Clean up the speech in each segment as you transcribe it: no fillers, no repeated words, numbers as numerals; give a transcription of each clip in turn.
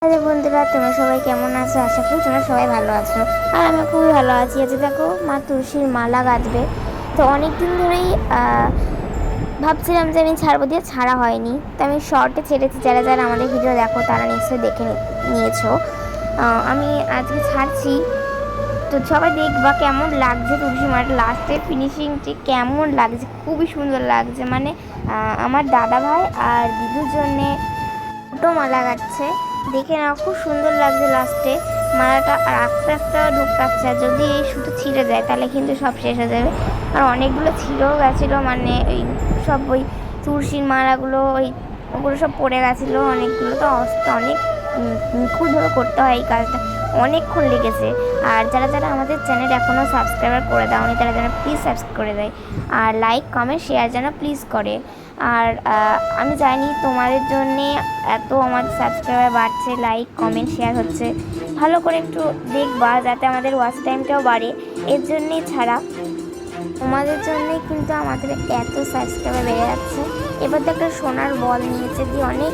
Hello বন্ধুরা, তোমরা সবাই কেমন আছো? আশা করি তোমরা সবাই ভালো আছো। আর আমি খুবই ভালো আছি। আজ দেখো মা তুলসীর মালা গাঁথবে। তো অনেক দিন ধরেই ভাবছিলাম যে আমি ছাড়বো, দিয়ে ছাড়া হয়নি। তো আমি শর্টে ছেড়েছি, যারা যারা আমাদের ভিডিও দেখো তারা নিশ্চয়ই দেখে নিয়েছো। আমি আজকে ছাড়ছি, তো সবাই দেখবা কেমন লাগছে তুলসী মালাটা লাস্টের ফিনিশিংটি কেমন লাগছে। খুবই সুন্দর লাগছে, মানে আমার দাদা ভাই আর দিদুর জন্যে ছোটো মালা গাচ্ছে, দেখে নাও খুব সুন্দর লাগছে। লাস্টে মালাটা আর আস্তে আস্তে ঢুকাচ্ছে, আর যদি এই শুধু ছিঁড়ে যায় তাহলে কিন্তু সব শেষ হয়ে যাবে। আর অনেকগুলো ছিঁড়েও গেছিলো, মানে ওই সব ওই তুলসীর মালাগুলো ওগুলো সব পড়ে গেছিলো অনেকগুলো। তো অবস্থা অনেক নিখুঁতভাবে করতে হয় এই কাজটা, অনেকক্ষণ লেগেছে। আর যারা যারা আমাদের চ্যানেল এখনও সাবস্ক্রাইবার করে দাওনি তারা যেন প্লিজ সাবস্ক্রাইব করে দেয়, আর লাইক কমেন্ট শেয়ার যেন প্লিজ করে। আর আমি জানি তোমাদের জন্যে এত আমার সাবস্ক্রাইবার বাড়ছে, লাইক কমেন্ট শেয়ার হচ্ছে। ভালো করে একটু দেখবা যাতে আমাদের ওয়াচ টাইমটাও বাড়ে, এর জন্যেই ছাড়া। তোমাদের জন্যই কিন্তু আমাদের এত সাবস্ক্রাইবার বেড়ে যাচ্ছে। এবার তো একটা সোনার বল নিয়েছে, দিয়ে অনেক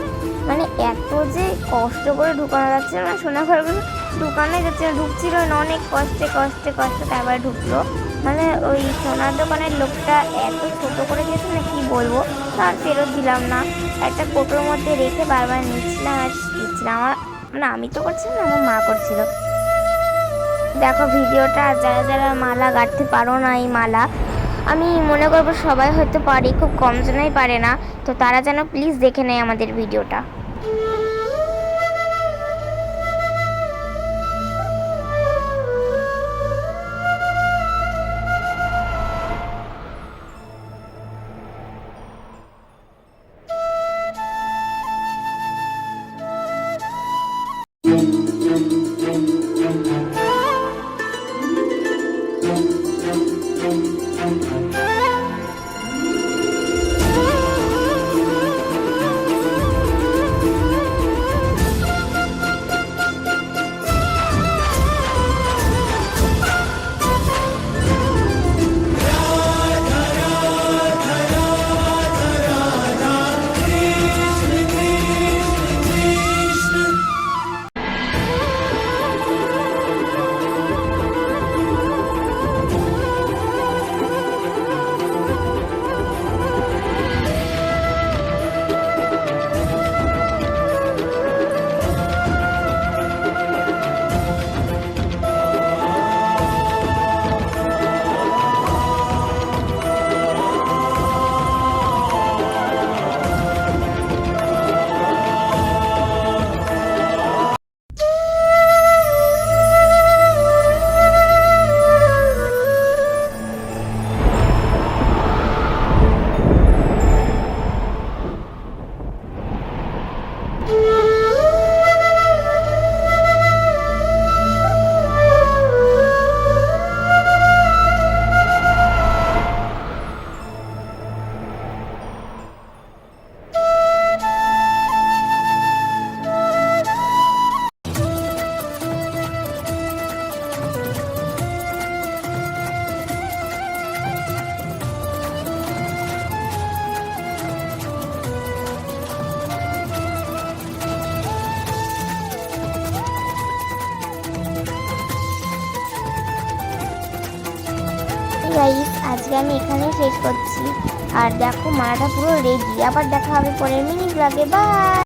মানে এত যে কষ্ট করে ঢুকানো যাচ্ছে না, সোনার ঘরগুলো ঢুকানোই যাচ্ছে না, ঢুকছিল না, অনেক কষ্টে কষ্টে কষ্টে তারপরে ঢুকলো। মানে ওই সোনার দোকানের লোকটা এত ছোট করে দিয়েছে না, কি বলবো। তার ফেরত দিলাম না, একটা কোটোর মধ্যে রেখে বারবার নিচ্ছিলাম আর দিচ্ছিলাম। আমার মানে আমি তো করছিলাম না, আমার মা করছিল। দেখো ভিডিওটা, যারা যারা মালা গাঁথতে পারো না, এই মালা আমি মনে করবো সবাই হয়তো পারে, খুব কম জনাই পারে না। তো তারা যেন প্লিজ দেখে নেয় আমাদের ভিডিওটা। গাইস, আজকে আমি এখানেই শেষ করছি। আর দেখো মালাটা পুরো রেডি। আবার দেখা হবে পরের মিনি ব্লগে। বাই।